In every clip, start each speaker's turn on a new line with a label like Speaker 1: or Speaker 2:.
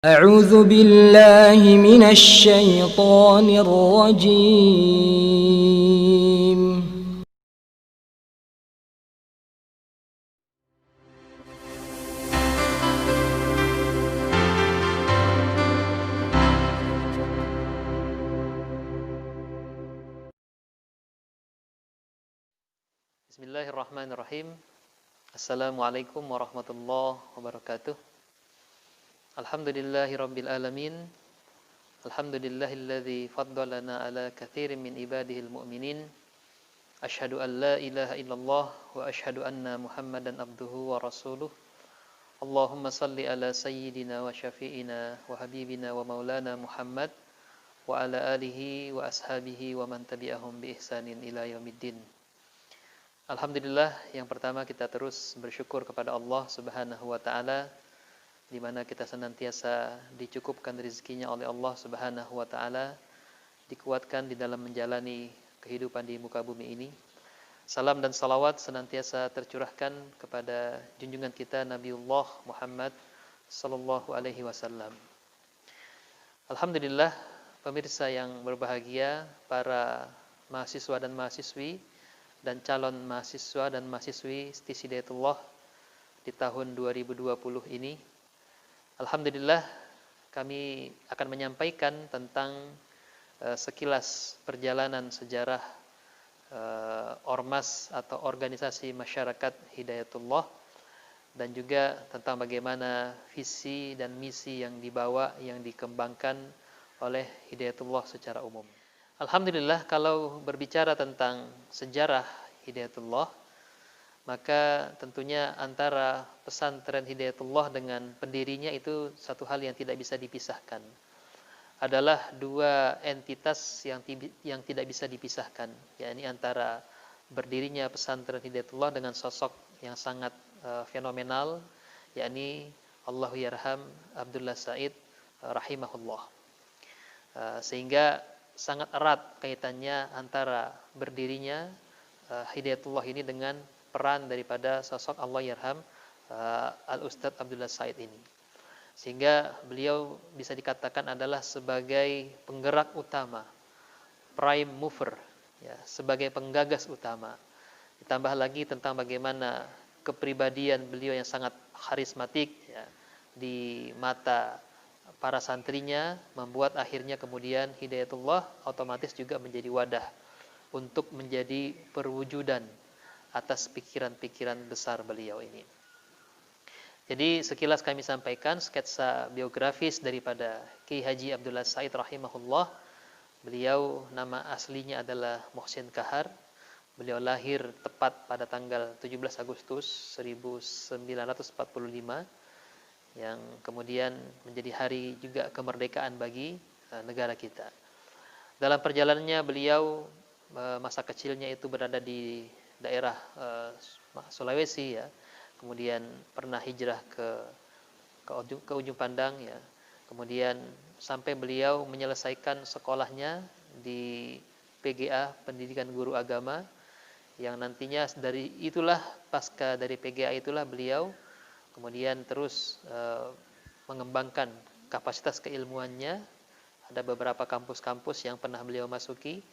Speaker 1: أعوذ بالله من الشيطان الرجيم.
Speaker 2: Bismillahirrahmanirrahim. Assalamualaikum warahmatullahi wabarakatuh. Alhamdulillahi rabbil alamin. Alhamdulillahilladzi faddalana ala katsirin min ibadihil mu'minin. Asyhadu an la ilaha illallah wa asyhadu anna Muhammadan abduhu wa rasuluh. Allahumma salli ala sayyidina wa syafi'ina wa habibina wa maulana Muhammad wa ala alihi wa ashabihi wa man tabi'ahum bi ihsanin ila yaumiddin. Alhamdulillah, yang pertama kita terus bersyukur kepada Allah Subhanahu wa taala di mana kita senantiasa dicukupkan rezekinya oleh Allah Subhanahu wa taala, dikuatkan di dalam menjalani kehidupan di muka bumi ini. Salam dan salawat senantiasa tercurahkan kepada junjungan kita Nabiullah Muhammad sallallahu alaihi wasallam. Alhamdulillah, pemirsa yang berbahagia, para mahasiswa dan mahasiswi dan calon mahasiswa dan mahasiswi Stiisi Hidayatullah di tahun 2020 ini. Alhamdulillah, kami akan menyampaikan tentang sekilas perjalanan sejarah ormas atau organisasi masyarakat Hidayatullah, dan juga tentang bagaimana visi dan misi yang dibawa, yang dikembangkan oleh Hidayatullah secara umum. Alhamdulillah, kalau berbicara tentang sejarah Hidayatullah, maka tentunya antara pesantren Hidayatullah dengan pendirinya itu satu hal yang tidak bisa dipisahkan. Adalah dua entitas yang tidak bisa dipisahkan, yakni antara berdirinya pesantren Hidayatullah dengan sosok yang sangat fenomenal, yakni Allahu yarham Abdullah Said rahimahullah. Sehingga sangat erat kaitannya antara berdirinya Hidayatullah ini dengan peran daripada sosok Allah yarham Al-Ustadz Abdullah Said ini. Sehingga beliau bisa dikatakan adalah sebagai penggerak utama, prime mover, ya, sebagai penggagas utama. Ditambah lagi tentang bagaimana kepribadian beliau yang sangat karismatik, ya, di mata para santrinya, membuat akhirnya kemudian Hidayatullah otomatis juga menjadi wadah untuk menjadi perwujudan atas pikiran-pikiran besar beliau ini. Jadi sekilas kami sampaikan sketsa biografis daripada Kiai Haji Abdullah Said rahimahullah. Beliau nama aslinya adalah Muhsin Kahar. Beliau lahir tepat pada tanggal 17 Agustus 1945, yang kemudian menjadi hari juga kemerdekaan bagi negara kita. Dalam perjalanannya beliau masa kecilnya itu berada di daerah Sulawesi, ya. Kemudian pernah hijrah ke ujung pandang, ya. Kemudian sampai beliau menyelesaikan sekolahnya di PGA, Pendidikan Guru Agama, yang nantinya dari itulah, pasca dari PGA itulah beliau kemudian terus mengembangkan kapasitas keilmuannya. Ada beberapa kampus-kampus yang pernah beliau masuki,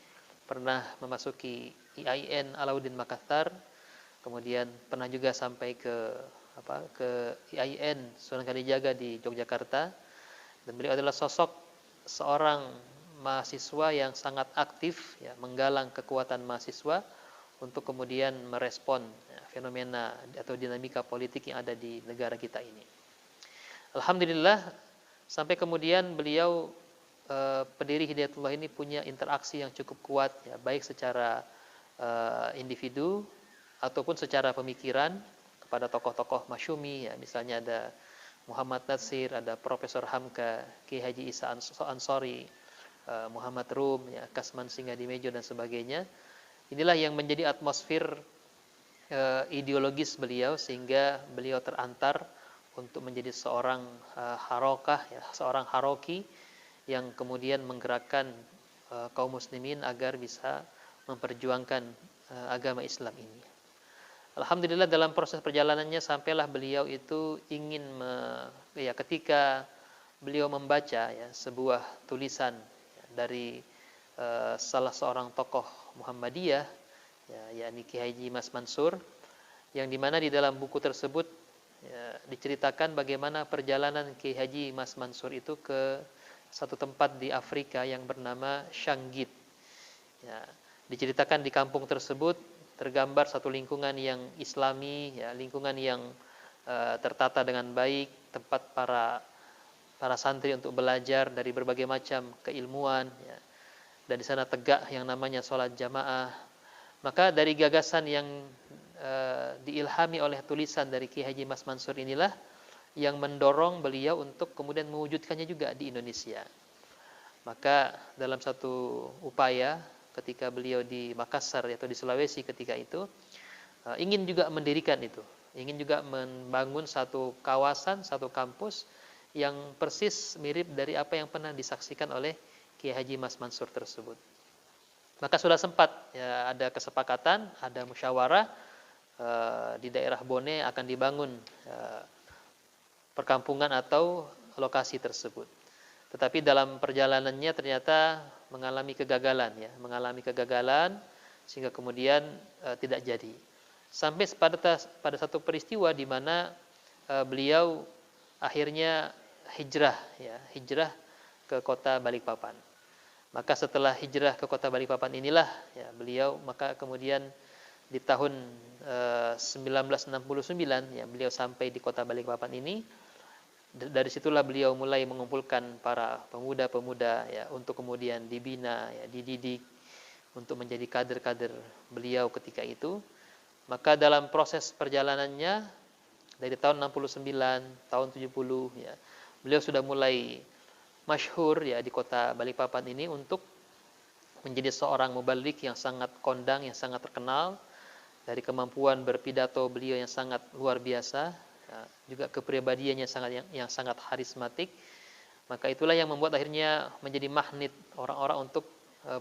Speaker 2: pernah memasuki IAIN Alauddin Makassar, kemudian pernah juga sampai ke IAIN Sunan Kalijaga di Yogyakarta. Dan beliau adalah sosok seorang mahasiswa yang sangat aktif, ya, menggalang kekuatan mahasiswa untuk kemudian merespon fenomena atau dinamika politik yang ada di negara kita ini. Alhamdulillah, sampai kemudian beliau pendiri Hidayatullah ini punya interaksi yang cukup kuat, ya, baik secara individu ataupun secara pemikiran kepada tokoh-tokoh masyumi, ya, misalnya ada Muhammad Natsir, ada Profesor Hamka, Kiai Haji Isa Ansori, Muhammad Rum, ya, Kasman Singgadimejo dan sebagainya. Inilah yang menjadi atmosfer ideologis beliau, sehingga beliau terantar untuk menjadi seorang harokah, ya, seorang haroki yang kemudian menggerakkan kaum muslimin agar bisa memperjuangkan agama Islam ini. Alhamdulillah, dalam proses perjalanannya sampailah beliau itu ingin ketika beliau membaca ya sebuah tulisan ya, dari salah seorang tokoh Muhammadiyah ya, yakni Kiai Haji Mas Mansur, yang dimana di dalam buku tersebut ya, diceritakan bagaimana perjalanan Kiai Haji Mas Mansur itu ke satu tempat di Afrika yang bernama Shanggit. Ya, diceritakan di kampung tersebut tergambar satu lingkungan yang Islami, ya, lingkungan yang tertata dengan baik, tempat para santri untuk belajar dari berbagai macam keilmuan, ya. Dan di sana tegak yang namanya sholat jamaah. Maka dari gagasan yang diilhami oleh tulisan dari Kiai Haji Mas Mansur inilah yang mendorong beliau untuk kemudian mewujudkannya juga di Indonesia. Maka dalam satu upaya ketika beliau di Makassar atau di Sulawesi ketika itu ingin juga mendirikan itu, ingin juga membangun satu kawasan, satu kampus yang persis mirip dari apa yang pernah disaksikan oleh Kiai Haji Mas Mansur tersebut. Maka sudah sempat ya, ada kesepakatan, ada musyawarah di daerah Bone akan dibangun perkampungan atau lokasi tersebut. Tetapi dalam perjalanannya ternyata mengalami kegagalan sehingga kemudian tidak jadi. Sampai pada satu peristiwa di mana beliau akhirnya hijrah ke kota Balikpapan. Maka setelah hijrah ke kota Balikpapan inilah ya, beliau maka kemudian di tahun 1969 ya, beliau sampai di kota Balikpapan ini. Dari situlah beliau mulai mengumpulkan para pemuda-pemuda ya, untuk kemudian dibina, ya, dididik untuk menjadi kader-kader beliau ketika itu. Maka dalam proses perjalanannya dari tahun 69, tahun 70 ya, beliau sudah mulai masyhur ya di kota Balikpapan ini untuk menjadi seorang mubaligh yang sangat kondang, yang sangat terkenal. Dari kemampuan berpidato beliau yang sangat luar biasa, ya, juga kepribadiannya yang sangat karismatik. Maka itulah yang membuat akhirnya menjadi magnet orang-orang untuk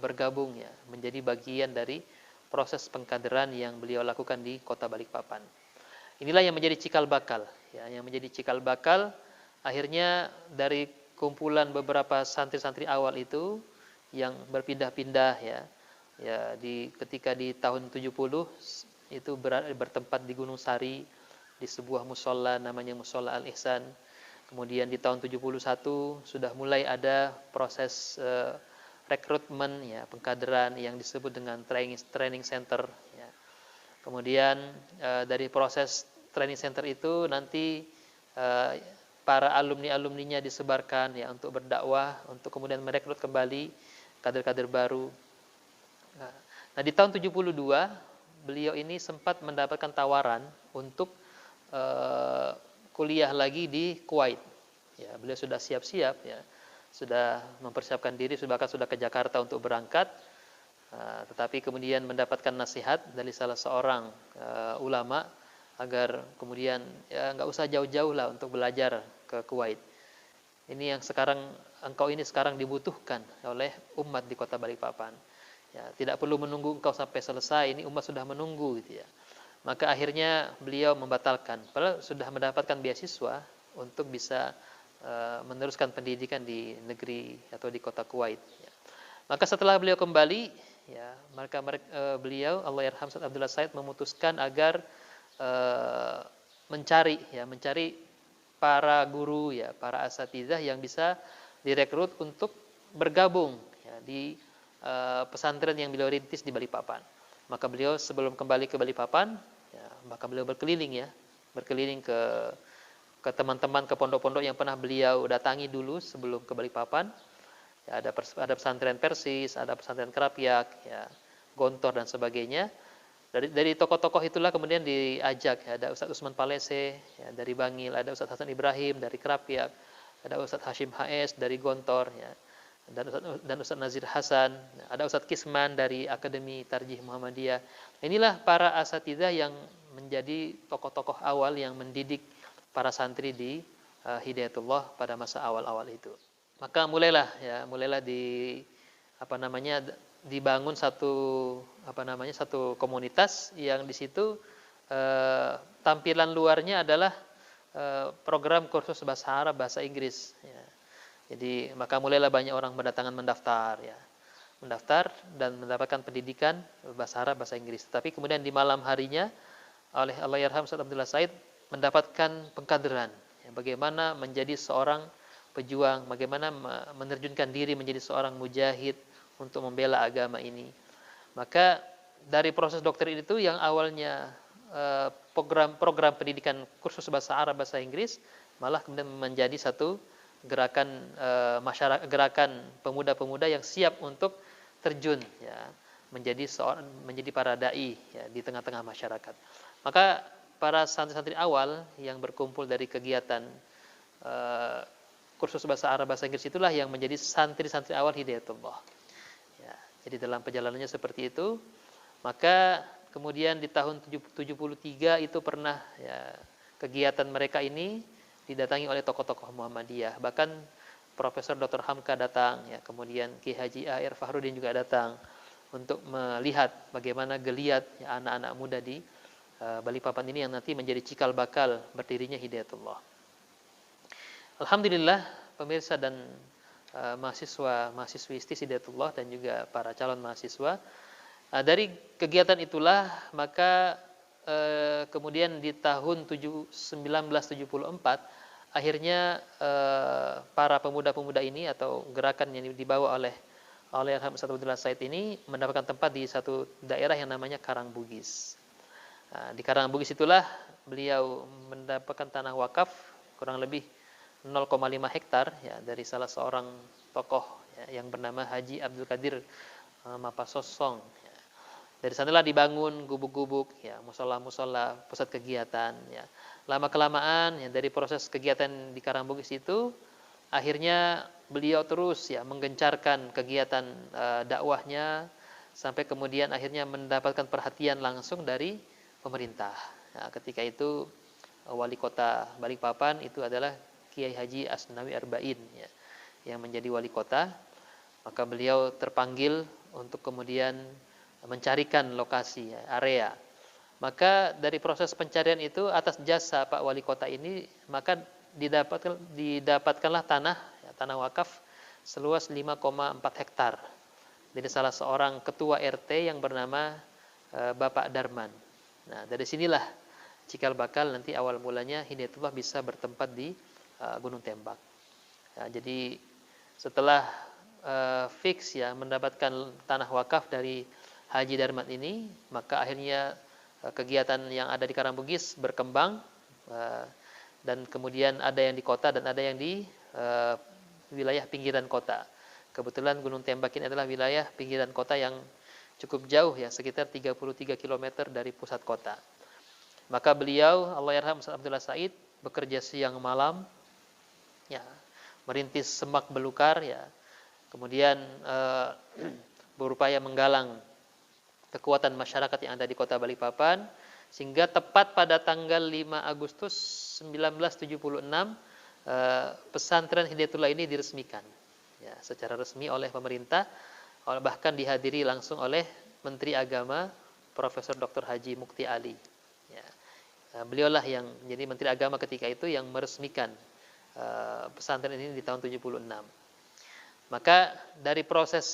Speaker 2: bergabung ya, menjadi bagian dari proses pengkaderan yang beliau lakukan di kota Balikpapan. Inilah yang menjadi cikal bakal ya, yang menjadi cikal bakal akhirnya dari kumpulan beberapa santri-santri awal itu yang berpindah-pindah ya ketika di tahun 70 itu bertempat di Gunung Sari di sebuah musola namanya Musola Al Ihsan. Kemudian di tahun 71 sudah mulai ada proses rekrutmen ya, pengkaderan yang disebut dengan training center ya. Kemudian dari proses training center itu nanti para alumni-alumninya disebarkan ya untuk berdakwah, untuk kemudian merekrut kembali kader-kader baru. Nah, di tahun 72 beliau ini sempat mendapatkan tawaran untuk kuliah lagi di Kuwait. Ya, beliau sudah siap-siap ya, sudah mempersiapkan diri, bahkan sudah ke Jakarta untuk berangkat. Tetapi kemudian mendapatkan nasihat dari salah seorang ulama agar kemudian ya nggak usah jauh-jauh lah untuk belajar ke Kuwait. Ini yang engkau ini sekarang dibutuhkan oleh umat di kota Balikpapan. Ya, tidak perlu menunggu engkau sampai selesai, ini umat sudah menunggu gitu ya. Maka akhirnya beliau membatalkan, padahal sudah mendapatkan beasiswa untuk bisa meneruskan pendidikan di negeri atau di kota Kuwait. Ya. Maka setelah beliau kembali, ya maka beliau Allahyarham Ustaz Abdullah Said memutuskan agar mencari para guru ya, para asatidzah yang bisa direkrut untuk bergabung ya, di pesantren yang beliau rintis di Balikpapan. Maka beliau sebelum kembali ke Balikpapan, ya, maka beliau berkeliling ke teman-teman, ke pondok-pondok yang pernah beliau datangi dulu sebelum ke Balikpapan. Ya, ada pesantren Persis, ada pesantren Kerapiak, ya, Gontor dan sebagainya. Dari tokoh-tokoh itulah kemudian diajak, ya, ada Ustadz Usman Palese ya, dari Bangil, ada Ustadz Hasan Ibrahim dari Kerapiak, ada Ustadz Hashim HS dari Gontor, ya, dan Ustadz Nazir Hasan, ada Ustadz Kisman dari Akademi Tarjih Muhammadiyah. Inilah para asatidzah yang menjadi tokoh-tokoh awal yang mendidik para santri di Hidayatullah pada masa awal-awal itu. Maka mulailah dibangun satu komunitas yang di situ tampilan luarnya adalah program kursus bahasa Arab, bahasa Inggris ya. Jadi maka mulailah banyak orang berdatangan mendaftar ya. Mendaftar dan mendapatkan pendidikan bahasa Arab, bahasa Inggris. Tapi kemudian di malam harinya oleh Allahyarham Ustaz Abdullah Said mendapatkan pengkaderan ya, bagaimana menjadi seorang pejuang, bagaimana menerjunkan diri menjadi seorang mujahid untuk membela agama ini. Maka dari proses doktrin itu yang awalnya program pendidikan kursus bahasa Arab, bahasa Inggris, malah kemudian menjadi satu gerakan masyarakat, gerakan pemuda-pemuda yang siap untuk terjun ya, menjadi para dai ya, di tengah-tengah masyarakat. Maka para santri-santri awal yang berkumpul dari kegiatan kursus bahasa Arab, bahasa Inggris itulah yang menjadi santri-santri awal Hidayatullah. Ya, jadi dalam perjalanannya seperti itu. Maka kemudian di tahun 73 itu pernah ya, kegiatan mereka ini didatangi oleh tokoh-tokoh Muhammadiyah. Bahkan Profesor Dr. Hamka datang, ya, kemudian Ki Haji A.R. Fahrudin juga datang untuk melihat bagaimana geliat ya, anak-anak muda di Balikpapan ini yang nanti menjadi cikal bakal berdirinya Hidayatullah. Alhamdulillah pemirsa dan mahasiswi ISTIS Hidayatullah dan juga para calon mahasiswa, dari kegiatan itulah maka kemudian di tahun 1974 akhirnya para pemuda-pemuda ini atau gerakan yang dibawa oleh Ustaz Abdullah Said ini mendapatkan tempat di satu daerah yang namanya Karangbugis. Nah, di Karangbugis itulah beliau mendapatkan tanah wakaf kurang lebih 0,5 hektar ya, dari salah seorang tokoh ya, yang bernama Haji Abdul Qadir Mapasosong. Ya. Dari sanalah dibangun gubuk-gubuk, ya, musola-musola, pusat kegiatan. Ya. Lama-kelamaan ya, dari proses kegiatan di Karangbugis itu, akhirnya beliau terus ya menggencarkan kegiatan dakwahnya sampai kemudian akhirnya mendapatkan perhatian langsung dari pemerintah. Nah, ketika itu wali kota Balikpapan itu adalah Kiai Haji Asnawi Arba'in ya, yang menjadi wali kota. Maka beliau terpanggil untuk kemudian mencarikan lokasi ya, area. Maka dari proses pencarian itu atas jasa Pak Wali Kota ini maka didapatkanlah tanah ya, tanah wakaf seluas 5,4 hektar dari salah seorang ketua RT yang bernama Bapak Darman. Nah, dari sinilah cikal bakal nanti awal mulanya Hidayatullah bisa bertempat di Gunung Tembak. Ya, jadi setelah fix ya mendapatkan tanah wakaf dari Haji Darman ini, maka akhirnya kegiatan yang ada di Karangbugis berkembang dan kemudian ada yang di kota dan ada yang di wilayah pinggiran kota. Kebetulan Gunung Tembak ini adalah wilayah pinggiran kota yang cukup jauh ya, sekitar 33 km dari pusat kota. Maka beliau Allahyarham Ustaz Abdullah Said bekerja siang malam ya, merintis semak belukar ya. Kemudian berupaya menggalang kekuatan masyarakat yang ada di Kota Balikpapan sehingga tepat pada tanggal 5 Agustus 1976 pesantren Hidayatullah ini diresmikan ya, secara resmi oleh pemerintah, bahkan dihadiri langsung oleh Menteri Agama Profesor Dr. Haji Mukti Ali. Ya. Beliaulah yang menjadi Menteri Agama ketika itu yang meresmikan pesantren ini di tahun 76. Maka dari proses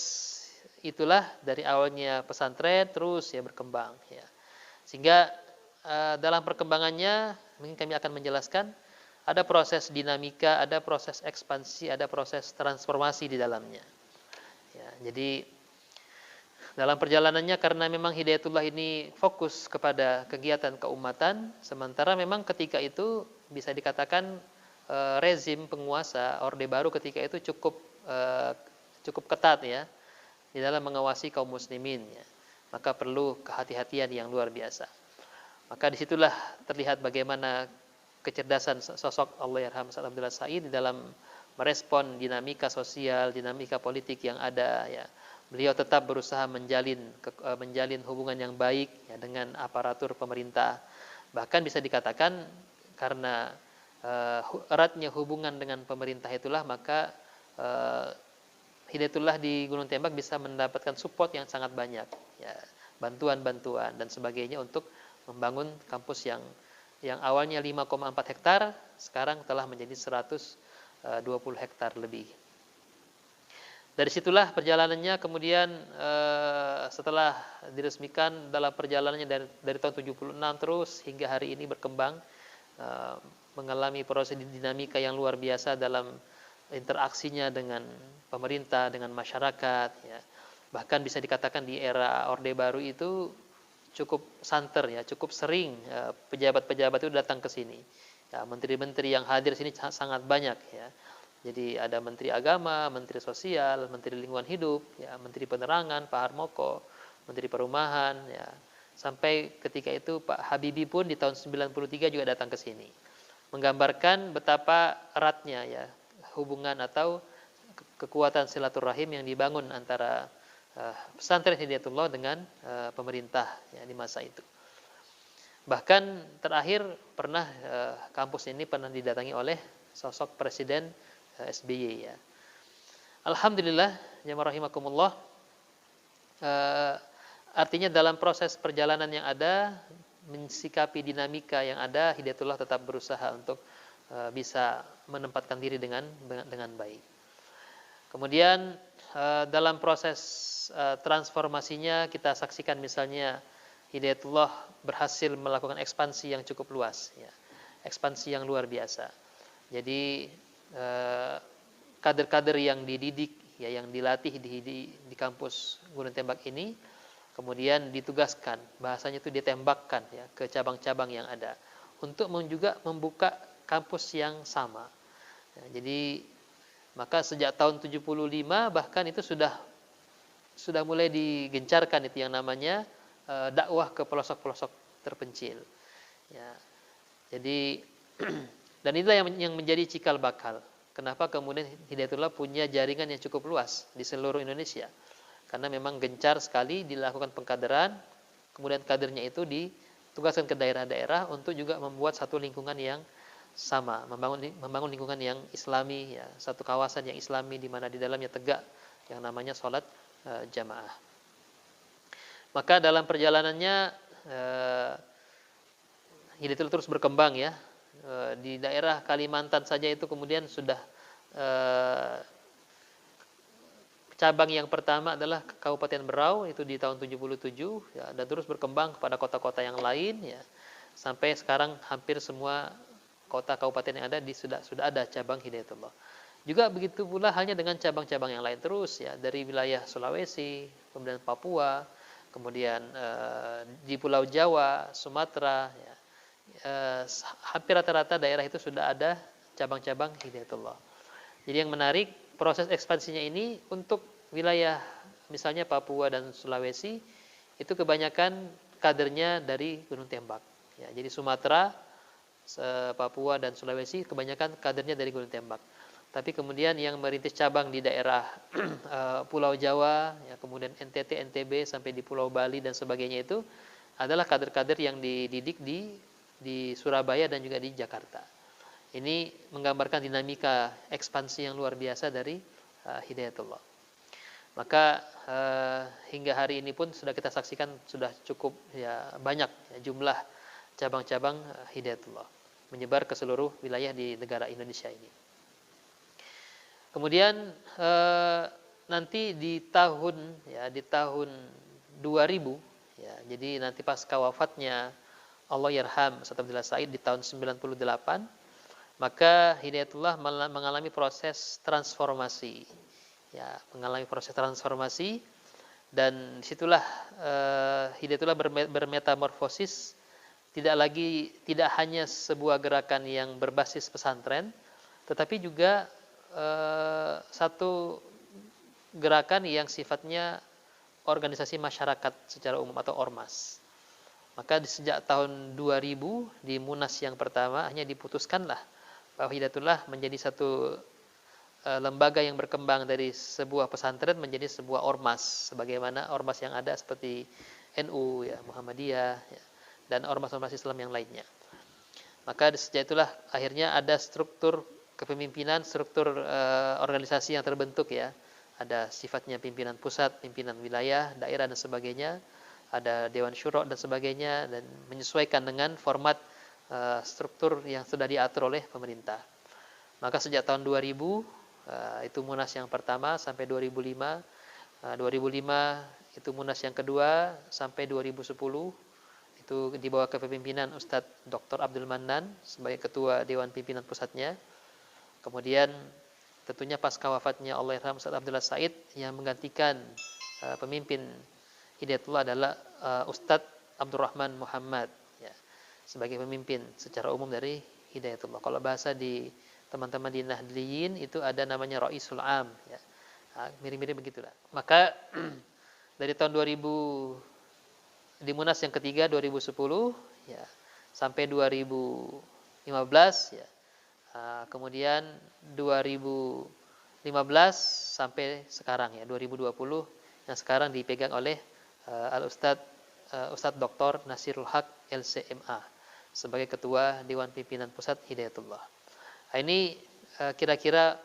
Speaker 2: itulah dari awalnya pesantren terus ya berkembang ya. Sehingga dalam perkembangannya mungkin kami akan menjelaskan ada proses dinamika, ada proses ekspansi, ada proses transformasi di dalamnya. Ya, jadi dalam perjalanannya karena memang Hidayatullah ini fokus kepada kegiatan keumatan, sementara memang ketika itu bisa dikatakan rezim penguasa Orde Baru ketika itu cukup ketat ya di dalam mengawasi kaum muslimin ya. Maka perlu kehati-hatian yang luar biasa. Maka disitulah terlihat bagaimana kecerdasan sosok Allahyarham Ustaz Abdullah Said di dalam merespon dinamika sosial, dinamika politik yang ada ya. Beliau tetap berusaha menjalin hubungan yang baik ya, dengan aparatur pemerintah. Bahkan bisa dikatakan karena eratnya hubungan dengan pemerintah itulah maka Hidayatullah di Gunung Tembak bisa mendapatkan support yang sangat banyak ya, bantuan-bantuan dan sebagainya untuk membangun kampus yang awalnya 5,4 hektar sekarang telah menjadi 120 hektar lebih Dari situlah perjalanannya kemudian setelah diresmikan dalam perjalanannya dari tahun 76 terus hingga hari ini berkembang, mengalami proses dinamika yang luar biasa dalam interaksinya dengan pemerintah, dengan masyarakat, ya. Bahkan bisa dikatakan di era Orde Baru itu cukup santer, ya, cukup sering pejabat-pejabat itu datang ke sini. Ya, menteri-menteri yang hadir sini sangat banyak, ya. Jadi ada Menteri Agama, Menteri Sosial, Menteri Lingkungan Hidup, ya, Menteri Penerangan, Pak Harmoko, Menteri Perumahan, ya. Sampai ketika itu Pak Habibie pun di tahun 93 juga datang ke sini. Menggambarkan betapa eratnya, ya, hubungan atau kekuatan silaturahim yang dibangun antara pesantren Hidayatullah dengan pemerintah, ya, di masa itu. Bahkan terakhir pernah kampus ini pernah didatangi oleh sosok Presiden SBY, ya. Alhamdulillah, jamaah rahimakumullah, artinya dalam proses perjalanan yang ada, mensikapi dinamika yang ada, Hidayatullah tetap berusaha untuk bisa menempatkan diri dengan baik. Kemudian dalam proses transformasinya kita saksikan misalnya Hidayatullah berhasil melakukan ekspansi yang cukup luas, ya. Ekspansi yang luar biasa. Jadi kader-kader yang dididik, ya, yang dilatih di kampus Gunung Tembak ini kemudian ditugaskan, bahasanya itu ditembakkan, ya, ke cabang-cabang yang ada untuk juga membuka kampus yang sama. Ya, jadi maka sejak tahun 75 bahkan itu sudah mulai digencarkan itu yang namanya dakwah ke pelosok-pelosok terpencil. Ya. Jadi dan inilah yang menjadi cikal bakal. Kenapa kemudian Hidayatullah punya jaringan yang cukup luas di seluruh Indonesia? Karena memang gencar sekali dilakukan pengkaderan, kemudian kadernya itu ditugaskan ke daerah-daerah untuk juga membuat satu lingkungan yang sama, membangun lingkungan yang Islami, ya, satu kawasan yang Islami di mana di dalamnya tegak yang namanya sholat jamaah. Maka dalam perjalanannya Hidayatullah terus berkembang, ya. Di daerah Kalimantan saja itu kemudian sudah cabang yang pertama adalah Kabupaten Berau itu di tahun 77, ya, dan terus berkembang kepada kota-kota yang lain, ya, sampai sekarang hampir semua kota kabupaten yang ada sudah ada cabang Hidayatullah. Juga begitu pula halnya dengan cabang-cabang yang lain terus, ya, dari wilayah Sulawesi, kemudian Papua, kemudian di Pulau Jawa, Sumatera, ya. Hampir rata-rata daerah itu sudah ada cabang-cabang Hidayatullah. Jadi yang menarik proses ekspansinya ini untuk wilayah misalnya Papua dan Sulawesi itu kebanyakan kadernya dari Gunung Tembak, ya. Jadi Sumatera, Papua dan Sulawesi kebanyakan kadernya dari Gunung Tembak. Tapi kemudian yang merintis cabang di daerah Pulau Jawa, ya, kemudian NTT, NTB sampai di Pulau Bali dan sebagainya itu adalah kader-kader yang dididik di Surabaya dan juga di Jakarta. Ini menggambarkan dinamika ekspansi yang luar biasa dari Hidayatullah. Maka hingga hari ini pun sudah kita saksikan sudah cukup, ya, banyak, ya, jumlah cabang-cabang Hidayatullah menyebar ke seluruh wilayah di negara Indonesia ini. Kemudian nanti di tahun 2000, ya, jadi nanti pasca wafatnya Allahyarham Ustaz Abdullah Said di tahun 98, maka Hidayatullah mengalami proses transformasi, ya, mengalami proses transformasi, dan disitulah Hidayatullah bermetamorfosis, tidak hanya sebuah gerakan yang berbasis pesantren, tetapi juga satu gerakan yang sifatnya organisasi masyarakat secara umum atau ormas. Maka sejak tahun 2000 di Munas yang pertama hanya diputuskanlah bahwa Hidayatullah menjadi satu lembaga yang berkembang dari sebuah pesantren menjadi sebuah ormas, sebagaimana ormas yang ada seperti NU, ya, Muhammadiyah, ya, dan ormas-ormas Islam yang lainnya. Maka sejak itulah akhirnya ada struktur kepemimpinan, struktur organisasi yang terbentuk, ya. Ada sifatnya pimpinan pusat, pimpinan wilayah, daerah dan sebagainya. Ada Dewan Syuro dan sebagainya, dan menyesuaikan dengan format struktur yang sudah diatur oleh pemerintah. Maka sejak tahun 2000 itu Munas yang pertama sampai 2005. 2005 itu Munas yang kedua sampai 2010. Itu di bawah kepemimpinan Ustadz Dr. Abdul Mannan sebagai Ketua Dewan Pimpinan Pusatnya. Kemudian tentunya pasca wafatnya Allahyarham Ustadz Abdullah Said, yang menggantikan pemimpin Hidayatullah adalah Ustadz Abdurrahman Muhammad, ya, sebagai pemimpin secara umum dari Hidayatullah. Kalau bahasa di teman-teman di Nahdliyin itu ada namanya Raisul Am, ya. Mirip-mirip begitulah. Maka dari tahun 2000 di Munas yang ketiga 2010, ya, sampai 2015, ya. Kemudian 2015 sampai sekarang, ya, 2020, yang sekarang dipegang oleh Ustadz Dr. Nasirul Haq LCMA sebagai Ketua Dewan Pimpinan Pusat Hidayatullah. Ini kira-kira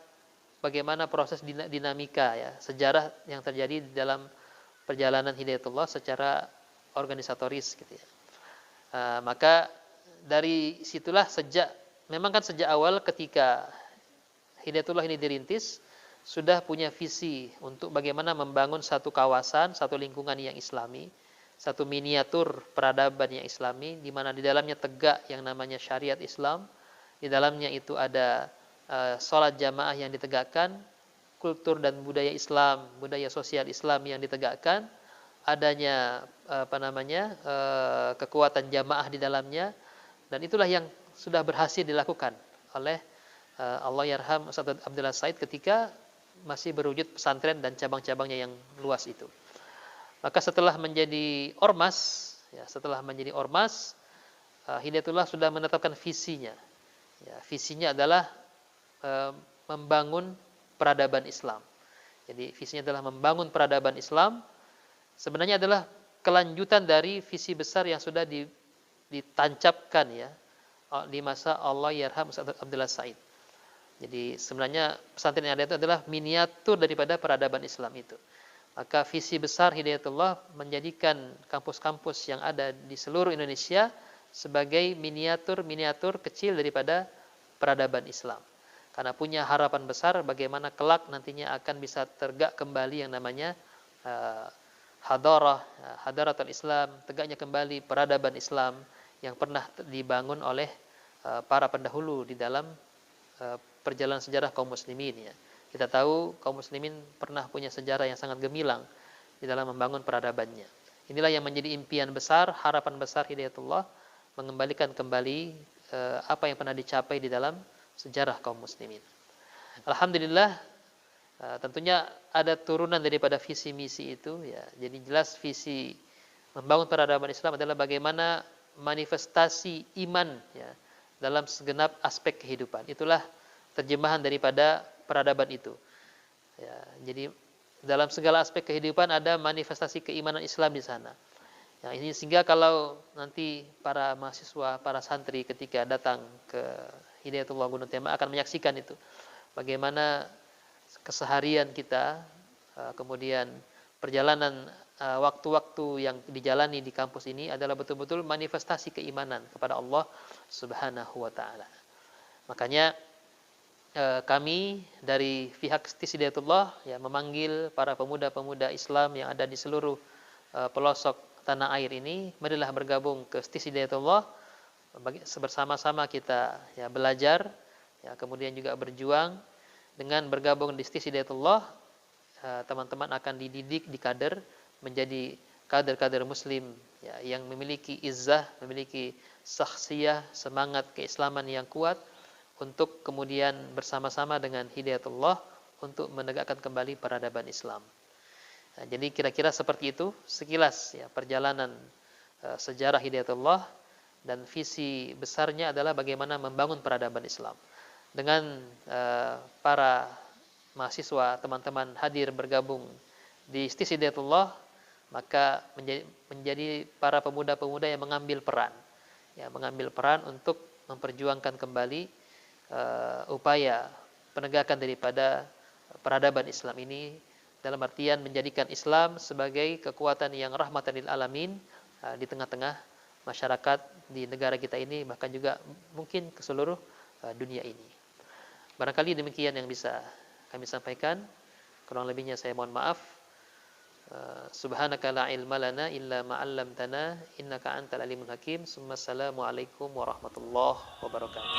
Speaker 2: bagaimana proses dinamika, ya, sejarah yang terjadi di dalam perjalanan Hidayatullah secara organisatoris, gitu ya. Maka dari situlah memang kan sejak awal ketika Hidayatullah ini dirintis, sudah punya visi untuk bagaimana membangun satu kawasan, satu lingkungan yang islami, satu miniatur peradaban yang islami, di mana di dalamnya tegak yang namanya syariat Islam, di dalamnya itu ada sholat jamaah yang ditegakkan, kultur dan budaya Islam, budaya sosial Islam yang ditegakkan, adanya kekuatan jamaah di dalamnya, dan itulah yang sudah berhasil dilakukan oleh Allahyarham Ustadz Abdullah Said ketika masih berwujud pesantren dan cabang-cabangnya yang luas itu. Maka setelah menjadi ormas, Hidayatullah sudah menetapkan visinya. Ya, visinya adalah membangun peradaban Islam. Jadi visinya adalah membangun peradaban Islam. Sebenarnya adalah kelanjutan dari visi besar yang sudah ditancapkan, ya, di masa Allahyarham Ustadz Abdullah Said. Jadi sebenarnya pesantren yang ada itu adalah miniatur daripada peradaban Islam itu. Maka visi besar Hidayatullah menjadikan kampus-kampus yang ada di seluruh Indonesia sebagai miniatur kecil daripada peradaban Islam. Karena punya harapan besar bagaimana kelak nantinya akan bisa tegak kembali yang namanya hadaratul Islam, tegaknya kembali peradaban Islam yang pernah dibangun oleh para pendahulu di dalam perjalanan sejarah kaum muslimin, ya. Kita tahu kaum muslimin pernah punya sejarah yang sangat gemilang di dalam membangun peradabannya. Inilah yang menjadi impian besar, harapan besar Hidayatullah, mengembalikan kembali apa yang pernah dicapai di dalam sejarah kaum muslimin. Alhamdulillah, tentunya ada turunan daripada visi misi itu, ya. Jadi jelas visi membangun peradaban Islam adalah bagaimana manifestasi iman, ya, dalam segenap aspek kehidupan. Itulah terjemahan daripada peradaban itu. Ya, jadi dalam segala aspek kehidupan ada manifestasi keimanan Islam di sana. Ya, ini sehingga kalau nanti para mahasiswa, para santri ketika datang ke Hidayatullah Gunung Tema akan menyaksikan itu. Bagaimana keseharian kita, kemudian perjalanan waktu-waktu yang dijalani di kampus ini adalah betul-betul manifestasi keimanan kepada Allah Subhanahu wa taala. Makanya kami dari pihak STIS Hidayatullah, ya, memanggil para pemuda-pemuda Islam yang ada di seluruh pelosok tanah air ini, marilah bergabung ke STIS Hidayatullah, bersama-sama kita, ya, belajar, ya, kemudian juga berjuang. Dengan bergabung di STIS Hidayatullah, teman-teman akan dididik di kader menjadi kader-kader muslim, ya, yang memiliki izzah, memiliki syakhsiyah, semangat keislaman yang kuat, untuk kemudian bersama-sama dengan Hidayatullah untuk menegakkan kembali peradaban Islam. Nah, jadi kira-kira seperti itu sekilas, ya, perjalanan sejarah Hidayatullah, dan visi besarnya adalah bagaimana membangun peradaban Islam. Dengan para mahasiswa, teman-teman hadir bergabung di STIS Hidayatullah, maka menjadi para pemuda-pemuda yang mengambil peran, ya, mengambil peran untuk memperjuangkan kembali upaya penegakan daripada peradaban Islam ini, dalam artian menjadikan Islam sebagai kekuatan yang rahmatan lil alamin di tengah-tengah masyarakat di negara kita ini, bahkan juga mungkin ke seluruh dunia ini. Barangkali demikian yang bisa kami sampaikan. Kurang lebihnya saya mohon maaf. Subhanaka la ilma lana illa ma 'allamtana innaka antal alimul hakim. Assalamualaikum warahmatullahi wabarakatuh.